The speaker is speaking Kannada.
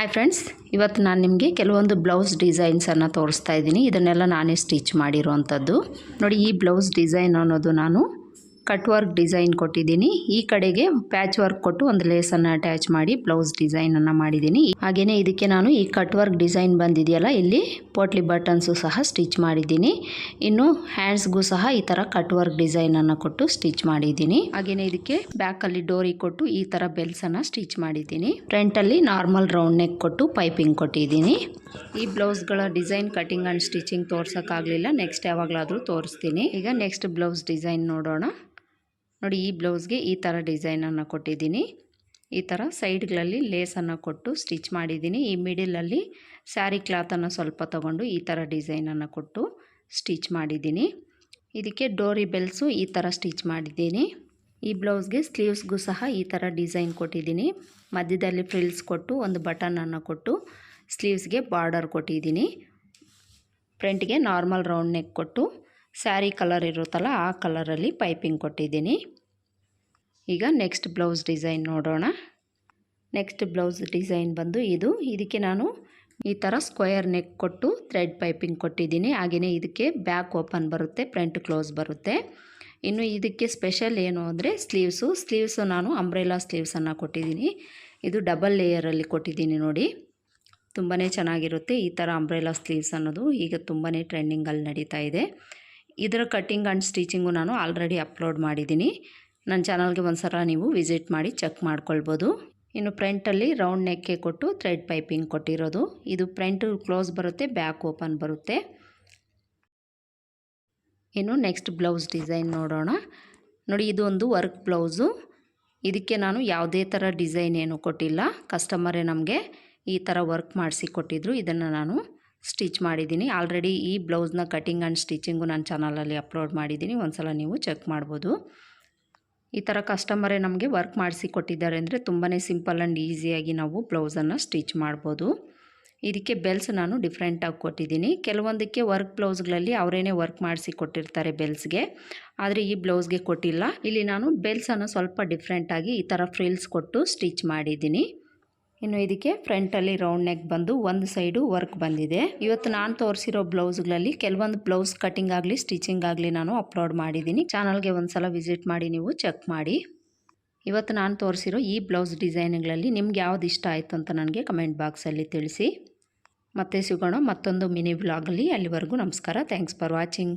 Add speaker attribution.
Speaker 1: ಹಾಯ್ ಫ್ರೆಂಡ್ಸ್, ಇವತ್ತು ನಾನು ನಿಮಗೆ ಕೆಲವೊಂದು ಬ್ಲೌಸ್ ಡಿಸೈನ್ಸನ್ನು ತೋರಿಸ್ತಾ ಇದ್ದೀನಿ. ಇದನ್ನೆಲ್ಲ ನಾನೇ ಸ್ಟಿಚ್ ಮಾಡಿರುವಂಥದ್ದು. ನೋಡಿ, ಈ ಬ್ಲೌಸ್ ಡಿಸೈನ್ ಅನ್ನೋದು ನಾನು ಕಟ್ ವರ್ಕ್ ಡಿಸೈನ್ ಕೊಟ್ಟಿದ್ದೀನಿ. ಈ ಕಡೆಗೆ ಪ್ಯಾಚ್ ವರ್ಕ್ ಕೊಟ್ಟು ಒಂದು ಲೇಸನ್ನು ಅಟ್ಯಾಚ್ ಮಾಡಿ ಬ್ಲೌಸ್ ಡಿಸೈನನ್ನು ಮಾಡಿದ್ದೀನಿ. ಹಾಗೆಯೇ ಇದಕ್ಕೆ ನಾನು ಈ ಕಟ್ ವರ್ಕ್ ಡಿಸೈನ್ ಬಂದಿದೆಯಲ್ಲ, ಇಲ್ಲಿ ಪೋಟ್ಲಿ ಬಟನ್ಸು ಸಹ ಸ್ಟಿಚ್ ಮಾಡಿದ್ದೀನಿ. ಇನ್ನು ಹ್ಯಾಂಡ್ಸ್ಗೂ ಸಹ ಈ ಥರ ಕಟ್ ವರ್ಕ್ ಡಿಸೈನನ್ನು ಕೊಟ್ಟು ಸ್ಟಿಚ್ ಮಾಡಿದ್ದೀನಿ. ಹಾಗೆಯೇ ಇದಕ್ಕೆ ಬ್ಯಾಕಲ್ಲಿ ಡೋರಿ ಕೊಟ್ಟು ಈ ಥರ ಬೆಲ್ಸನ್ನು ಸ್ಟಿಚ್ ಮಾಡಿದ್ದೀನಿ. ಫ್ರಂಟಲ್ಲಿ ನಾರ್ಮಲ್ ರೌಂಡ್ ನೆಕ್ ಕೊಟ್ಟು ಪೈಪಿಂಗ್ ಕೊಟ್ಟಿದ್ದೀನಿ. ಈ ಬ್ಲೌಸ್ಗಳ ಡಿಸೈನ್ ಕಟಿಂಗ್ ಆ್ಯಂಡ್ ಸ್ಟಿಚಿಂಗ್ ತೋರ್ಸೋಕ್ಕಾಗಲಿಲ್ಲ, ನೆಕ್ಸ್ಟ್ ಯಾವಾಗಲಾದರೂ ತೋರಿಸ್ತೀನಿ. ಈಗ ನೆಕ್ಸ್ಟ್ ಬ್ಲೌಸ್ ಡಿಸೈನ್ ನೋಡೋಣ. ನೋಡಿ, ಈ ಬ್ಲೌಸ್ಗೆ ಈ ಥರ ಡಿಸೈನನ್ನು ಕೊಟ್ಟಿದ್ದೀನಿ. ಈ ಥರ ಸೈಡ್ಗಳಲ್ಲಿ ಲೇಸನ್ನು ಕೊಟ್ಟು ಸ್ಟಿಚ್ ಮಾಡಿದ್ದೀನಿ. ಈ ಮಿಡಿಲಲ್ಲಿ ಸ್ಯಾರಿ ಕ್ಲಾತನ್ನು ಸ್ವಲ್ಪ ತಗೊಂಡು ಈ ಥರ ಡಿಸೈನನ್ನು ಕೊಟ್ಟು ಸ್ಟಿಚ್ ಮಾಡಿದ್ದೀನಿ. ಇದಕ್ಕೆ ಡೋರಿ ಬೆಲ್ಸು ಈ ಥರ ಸ್ಟಿಚ್ ಮಾಡಿದ್ದೀನಿ. ಈ ಬ್ಲೌಸ್ಗೆ ಸ್ಲೀವ್ಸ್ಗೂ ಸಹ ಈ ಥರ ಡಿಸೈನ್ ಕೊಟ್ಟಿದ್ದೀನಿ. ಮಧ್ಯದಲ್ಲಿ ಫ್ರಿಲ್ಸ್ ಕೊಟ್ಟು ಒಂದು ಬಟನನ್ನು ಕೊಟ್ಟು ಸ್ಲೀವ್ಸ್ಗೆ ಬಾರ್ಡರ್ ಕೊಟ್ಟಿದ್ದೀನಿ. ಫ್ರಂಟ್ಗೆ ನಾರ್ಮಲ್ ರೌಂಡ್ ನೆಕ್ ಕೊಟ್ಟು ಸ್ಯಾರಿ ಕಲರ್ ಇರುತ್ತಲ್ಲ ಆ ಕಲರಲ್ಲಿ ಪೈಪಿಂಗ್ ಕೊಟ್ಟಿದ್ದೀನಿ. ಈಗ ನೆಕ್ಸ್ಟ್ ಬ್ಲೌಸ್ ಡಿಸೈನ್ ನೋಡೋಣ. ನೆಕ್ಸ್ಟ್ ಬ್ಲೌಸ್ ಡಿಸೈನ್ ಬಂದು ಇದಕ್ಕೆ ನಾನು ಈ ಥರ ಸ್ಕ್ವೇರ್ ನೆಕ್ ಕೊಟ್ಟು ಥ್ರೆಡ್ ಪೈಪಿಂಗ್ ಕೊಟ್ಟಿದ್ದೀನಿ. ಹಾಗೆಯೇ ಇದಕ್ಕೆ ಬ್ಯಾಕ್ ಓಪನ್ ಬರುತ್ತೆ, ಫ್ರಂಟ್ ಕ್ಲೋಸ್ ಬರುತ್ತೆ. ಇನ್ನು ಇದಕ್ಕೆ ಸ್ಪೆಷಲ್ ಏನು ಅಂದರೆ ಸ್ಲೀವ್ಸು ನಾನು ಅಂಬ್ರೆಲಾ ಸ್ಲೀವ್ಸನ್ನು ಕೊಟ್ಟಿದ್ದೀನಿ. ಇದು ಡಬಲ್ ಲೇಯರಲ್ಲಿ ಕೊಟ್ಟಿದ್ದೀನಿ. ನೋಡಿ, ತುಂಬಾ ಚೆನ್ನಾಗಿರುತ್ತೆ. ಈ ಥರ ಅಂಬ್ರೆಲಾ ಸ್ಲೀವ್ಸ್ ಅನ್ನೋದು ಈಗ ತುಂಬಾ ಟ್ರೆಂಡಿಂಗಲ್ಲಿ ನಡೀತಾ ಇದೆ. ಇದರ ಕಟ್ಟಿಂಗ್ ಆ್ಯಂಡ್ ಸ್ಟಿಚಿಂಗು ನಾನು ಆಲ್ರೆಡಿ ಅಪ್ಲೋಡ್ ಮಾಡಿದ್ದೀನಿ. ನನ್ನ ಚಾನಲ್ಗೆ ಒಂದು ಸಲ ನೀವು ವಿಸಿಟ್ ಮಾಡಿ ಚೆಕ್ ಮಾಡ್ಕೊಳ್ಬೋದು. ಇನ್ನು ಫ್ರಂಟಲ್ಲಿ ರೌಂಡ್ ನೆಕ್ಕೆ ಕೊಟ್ಟು ಥ್ರೆಡ್ ಪೈಪಿಂಗ್ ಕೊಟ್ಟಿರೋದು. ಇದು ಫ್ರಂಟ್ ಕ್ಲೋಸ್ ಬರುತ್ತೆ, ಬ್ಯಾಕ್ ಓಪನ್ ಬರುತ್ತೆ. ಇನ್ನು ನೆಕ್ಸ್ಟ್ ಬ್ಲೌಸ್ ಡಿಸೈನ್ ನೋಡೋಣ. ನೋಡಿ, ಇದು ಒಂದು ವರ್ಕ್ ಬ್ಲೌಸು. ಇದಕ್ಕೆ ನಾನು ಯಾವುದೇ ಥರ ಡಿಸೈನ್ ಏನು ಕೊಟ್ಟಿಲ್ಲ. ಕಸ್ಟಮರೇ ನಮಗೆ ಈ ಥರ ವರ್ಕ್ ಮಾಡಿಸಿ ಕೊಟ್ಟಿದ್ರು. ಇದನ್ನು ನಾನು ಸ್ಟಿಚ್ ಮಾಡಿದ್ದೀನಿ. ಆಲ್ರೆಡಿ ಈ ಬ್ಲೌಸ್ನ ಕಟಿಂಗ್ ಆ್ಯಂಡ್ ಸ್ಟಿಚಿಂಗು ನನ್ನ ಚಾನಲಲ್ಲಿ ಅಪ್ಲೋಡ್ ಮಾಡಿದ್ದೀನಿ. ಒಂದು ಸಲ ನೀವು ಚೆಕ್ ಮಾಡ್ಬೋದು. ಈ ಥರ ಕಸ್ಟಮರೇ ನಮಗೆ ವರ್ಕ್ ಮಾಡಿಸಿ ಕೊಟ್ಟಿದ್ದಾರೆ ಅಂದರೆ ತುಂಬಾ ಸಿಂಪಲ್ ಆ್ಯಂಡ್ ಈಸಿಯಾಗಿ ನಾವು ಬ್ಲೌಸನ್ನು ಸ್ಟಿಚ್ ಮಾಡ್ಬೋದು. ಇದಕ್ಕೆ ಬೆಲ್ಸ್ ನಾನು ಡಿಫ್ರೆಂಟಾಗಿ ಕೊಟ್ಟಿದ್ದೀನಿ. ಕೆಲವೊಂದಕ್ಕೆ ವರ್ಕ್ ಬ್ಲೌಸ್ಗಳಲ್ಲಿ ಅವರೇನೇ ವರ್ಕ್ ಮಾಡಿಸಿ ಕೊಟ್ಟಿರ್ತಾರೆ ಬೆಲ್ಸ್ಗೆ, ಆದರೆ ಈ ಬ್ಲೌಸ್ಗೆ ಕೊಟ್ಟಿಲ್ಲ. ಇಲ್ಲಿ ನಾನು ಬೆಲ್ಸನ್ನು ಸ್ವಲ್ಪ ಡಿಫ್ರೆಂಟಾಗಿ ಈ ಥರ ಫ್ರಿಲ್ಸ್ ಕೊಟ್ಟು ಸ್ಟಿಚ್ ಮಾಡಿದ್ದೀನಿ. ಇನ್ನು ಇದಕ್ಕೆ ಫ್ರಂಟಲ್ಲಿ ರೌಂಡ್ ನೆಕ್ ಬಂದು ಒಂದು ಸೈಡು ವರ್ಕ್ ಬಂದಿದೆ. ಇವತ್ತು ನಾನು ತೋರಿಸಿರೋ ಬ್ಲೌಸ್ಗಳಲ್ಲಿ ಕೆಲವೊಂದು ಬ್ಲೌಸ್ ಕಟಿಂಗ್ ಆಗಲಿ ಸ್ಟಿಚಿಂಗ್ ಆಗಲಿ ನಾನು ಅಪ್ಲೋಡ್ ಮಾಡಿದ್ದೀನಿ. ಚಾನಲ್ಗೆ ಒಂದು ಸಲ ವಿಸಿಟ್ ಮಾಡಿ ನೀವು ಚೆಕ್ ಮಾಡಿ. ಇವತ್ತು ನಾನು ತೋರಿಸಿರೋ ಈ ಬ್ಲೌಸ್ ಡಿಸೈನ್ಗಳಲ್ಲಿ ನಿಮ್ಗೆ ಯಾವ್ದು ಇಷ್ಟ ಆಯಿತು ಅಂತ ನನಗೆ ಕಮೆಂಟ್ ಬಾಕ್ಸಲ್ಲಿ ತಿಳಿಸಿ. ಮತ್ತೆ ಸಿಗೋಣ ಮತ್ತೊಂದು ಮಿನಿ ವ್ಲಾಗಲ್ಲಿ. ಅಲ್ಲಿವರೆಗೂ ನಮಸ್ಕಾರ. Thanks for watching.